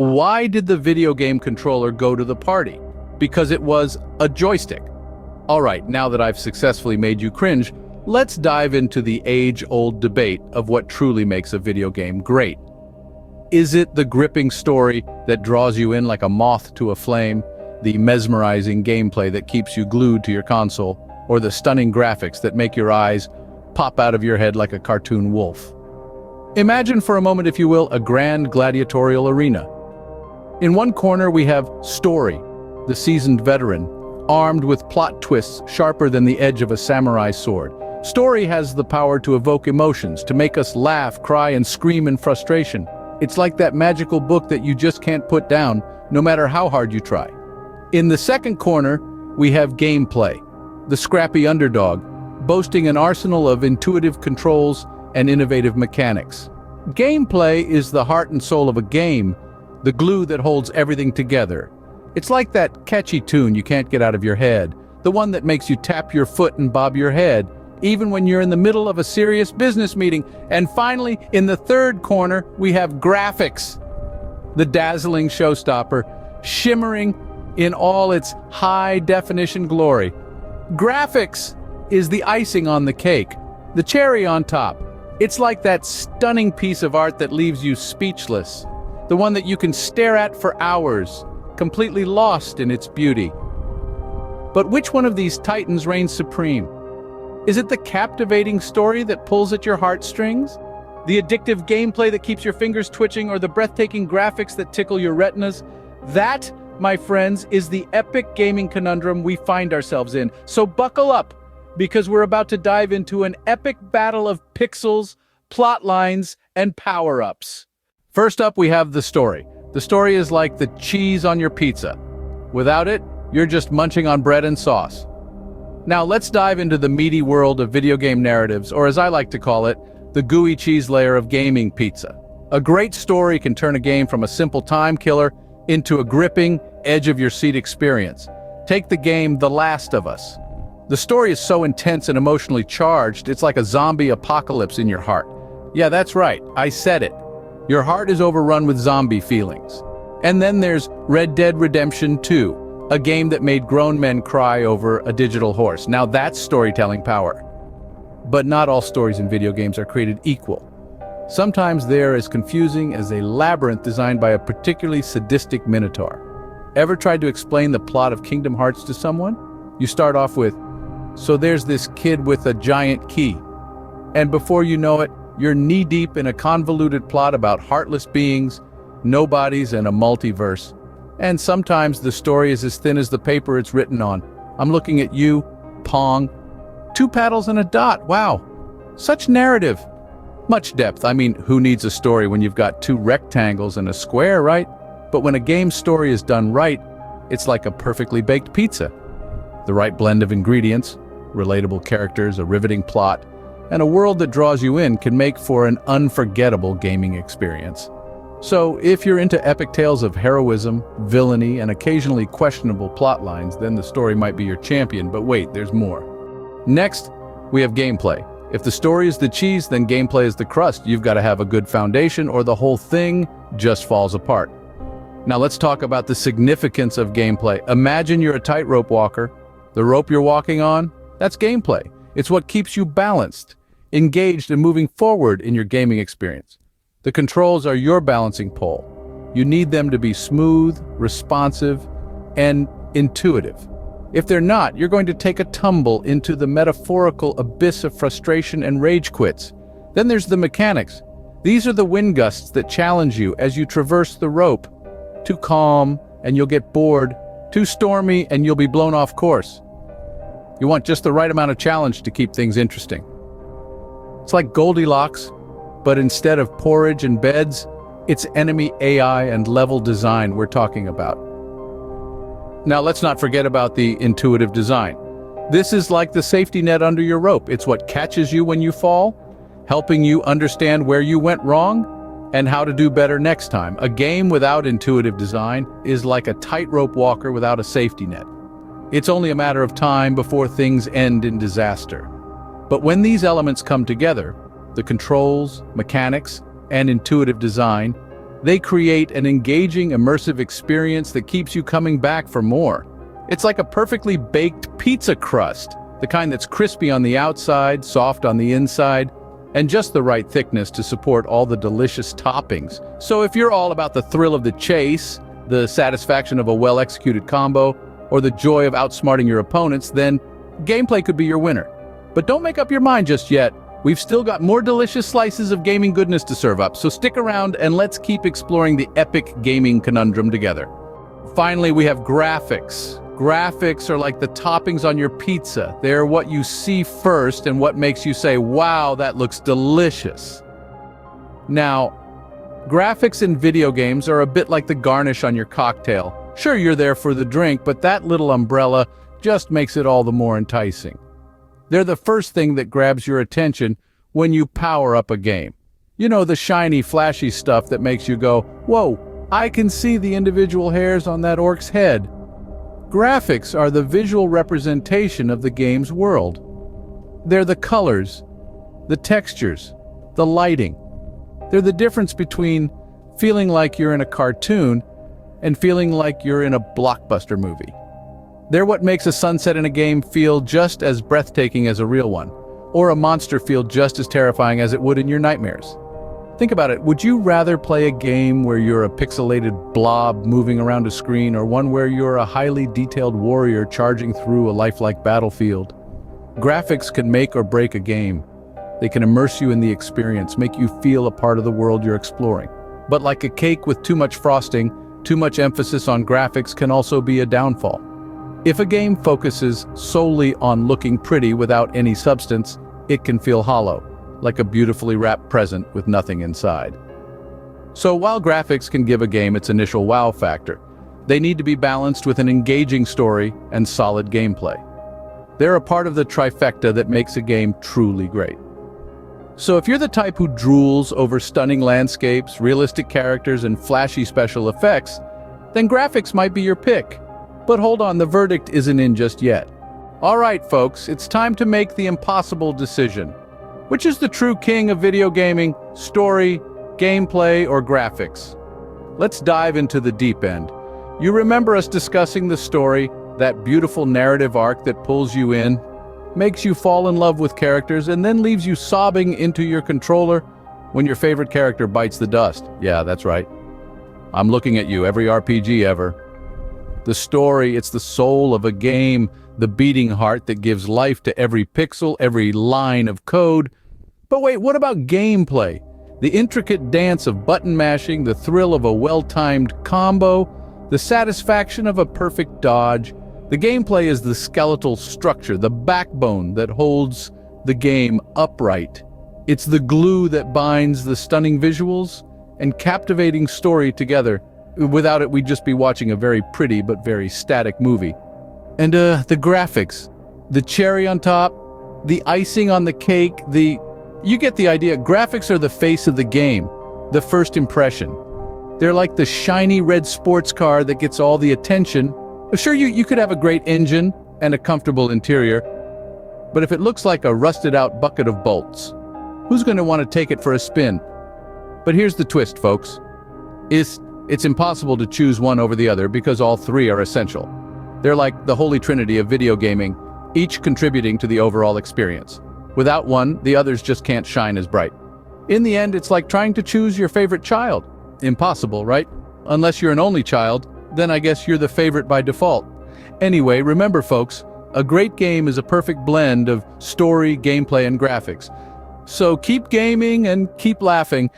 Why did the video game controller go to the party? Because it was a joystick. All right, now that I've successfully made you cringe, let's dive into the age-old debate of what truly makes a video game great. Is it the gripping story that draws you in like a moth to a flame, the mesmerizing gameplay that keeps you glued to your console, or the stunning graphics that make your eyes pop out of your head like a cartoon wolf? Imagine for a moment, if you will, a grand gladiatorial arena. In one corner we have Story, the seasoned veteran, armed with plot twists sharper than the edge of a samurai sword. Story has the power to evoke emotions, to make us laugh, cry, and scream in frustration. It's like that magical book that you just can't put down, no matter how hard you try. In the second corner, we have Gameplay, the scrappy underdog, boasting an arsenal of intuitive controls and innovative mechanics. Gameplay is the heart and soul of a game, the glue that holds everything together. It's like that catchy tune you can't get out of your head, the one that makes you tap your foot and bob your head, even when you're in the middle of a serious business meeting. And finally, in the third corner, we have Graphics, the dazzling showstopper, shimmering in all its high-definition glory. Graphics is the icing on the cake, the cherry on top. It's like that stunning piece of art that leaves you speechless, the one that you can stare at for hours, completely lost in its beauty. But which one of these titans reigns supreme? Is it the captivating story that pulls at your heartstrings? The addictive gameplay that keeps your fingers twitching, or the breathtaking graphics that tickle your retinas? That, my friends, is the epic gaming conundrum we find ourselves in. So buckle up, because we're about to dive into an epic battle of pixels, plot lines, and power-ups. First up, we have the story. The story is like the cheese on your pizza. Without it, you're just munching on bread and sauce. Now let's dive into the meaty world of video game narratives, or as I like to call it, the gooey cheese layer of gaming pizza. A great story can turn a game from a simple time killer into a gripping, edge-of-your-seat experience. Take the game The Last of Us. The story is so intense and emotionally charged, it's like a zombie apocalypse in your heart. Yeah, that's right, I said it. Your heart is overrun with zombie feelings. And then there's Red Dead Redemption 2, a game that made grown men cry over a digital horse. Now that's storytelling power. But not all stories in video games are created equal. Sometimes they're as confusing as a labyrinth designed by a particularly sadistic minotaur. Ever tried to explain the plot of Kingdom Hearts to someone? You start off with, "So there's this kid with a giant key." And before you know it, you're knee-deep in a convoluted plot about heartless beings, nobodies, and a multiverse. And sometimes the story is as thin as the paper it's written on. I'm looking at you, Pong. 2 paddles and a dot, wow. Such narrative. Much depth. I mean, who needs a story when you've got 2 rectangles and a square, right? But when a game's story is done right, it's like a perfectly baked pizza. The right blend of ingredients, relatable characters, a riveting plot, and a world that draws you in can make for an unforgettable gaming experience. So, if you're into epic tales of heroism, villainy, and occasionally questionable plot lines, then the story might be your champion. But wait, there's more. Next, we have gameplay. If the story is the cheese, then gameplay is the crust. You've got to have a good foundation, or the whole thing just falls apart. Now let's talk about the significance of gameplay. Imagine you're a tightrope walker. The rope you're walking on, that's gameplay. It's what keeps you balanced, engaged, and moving forward in your gaming experience. The controls are your balancing pole. You need them to be smooth, responsive, and intuitive. If they're not, you're going to take a tumble into the metaphorical abyss of frustration and rage quits. Then there's the mechanics. These are the wind gusts that challenge you as you traverse the rope. Too calm, and you'll get bored. Too stormy, and you'll be blown off course. You want just the right amount of challenge to keep things interesting. It's like Goldilocks, but instead of porridge and beds, it's enemy AI and level design we're talking about. Now let's not forget about the intuitive design. This is like the safety net under your rope. It's what catches you when you fall, helping you understand where you went wrong and how to do better next time. A game without intuitive design is like a tightrope walker without a safety net. It's only a matter of time before things end in disaster. But when these elements come together, the controls, mechanics, and intuitive design, They create an engaging, immersive experience that keeps you coming back for more. It's like a perfectly baked pizza crust, the kind that's crispy on the outside, soft on the inside, and just the right thickness to support all the delicious toppings. So if you're all about the thrill of the chase, the satisfaction of a well-executed combo, or the joy of outsmarting your opponents, then gameplay could be your winner. But don't make up your mind just yet. We've still got more delicious slices of gaming goodness to serve up, so stick around and let's keep exploring the epic gaming conundrum together. Finally, we have graphics. Graphics are like the toppings on your pizza. They're what you see first and what makes you say, wow, that looks delicious. Now, graphics in video games are a bit like the garnish on your cocktail. Sure, you're there for the drink, but that little umbrella just makes it all the more enticing. They're the first thing that grabs your attention when you power up a game. You know, the shiny, flashy stuff that makes you go, whoa, I can see the individual hairs on that orc's head. Graphics are the visual representation of the game's world. They're the colors, the textures, the lighting. They're the difference between feeling like you're in a cartoon and feeling like you're in a blockbuster movie. They're what makes a sunset in a game feel just as breathtaking as a real one, or a monster feel just as terrifying as it would in your nightmares. Think about it, would you rather play a game where you're a pixelated blob moving around a screen, or one where you're a highly detailed warrior charging through a lifelike battlefield? Graphics can make or break a game. They can immerse you in the experience, make you feel a part of the world you're exploring. But like a cake with too much frosting, too much emphasis on graphics can also be a downfall. If a game focuses solely on looking pretty without any substance, it can feel hollow, like a beautifully wrapped present with nothing inside. So while graphics can give a game its initial wow factor, they need to be balanced with an engaging story and solid gameplay. They're a part of the trifecta that makes a game truly great. So if you're the type who drools over stunning landscapes, realistic characters, and flashy special effects, then graphics might be your pick. But hold on, the verdict isn't in just yet. All right, folks, it's time to make the impossible decision. Which is the true king of video gaming, story, gameplay, or graphics? Let's dive into the deep end. You remember us discussing the story, that beautiful narrative arc that pulls you in, makes you fall in love with characters, and then leaves you sobbing into your controller when your favorite character bites the dust. Yeah, that's right. I'm looking at you, every RPG ever. The story, it's the soul of a game, the beating heart that gives life to every pixel, every line of code. But wait, what about gameplay? The intricate dance of button mashing, the thrill of a well-timed combo, the satisfaction of a perfect dodge. The gameplay is the skeletal structure, the backbone that holds the game upright. It's the glue that binds the stunning visuals and captivating story together. Without it, we'd just be watching a very pretty but very static movie. And the graphics, the cherry on top, the icing on the cake, you get the idea. Graphics are the face of the game, the first impression. They're like the shiny red sports car that gets all the attention. Sure, you could have a great engine and a comfortable interior, but if it looks like a rusted out bucket of bolts, who's going to want to take it for a spin? But here's the twist, folks. It's impossible to choose one over the other because all three are essential. They're like the holy trinity of video gaming, each contributing to the overall experience. Without one, the others just can't shine as bright. In the end, it's like trying to choose your favorite child. Impossible, right? Unless you're an only child, then I guess you're the favorite by default. Anyway, remember folks, a great game is a perfect blend of story, gameplay, and graphics. So keep gaming and keep laughing.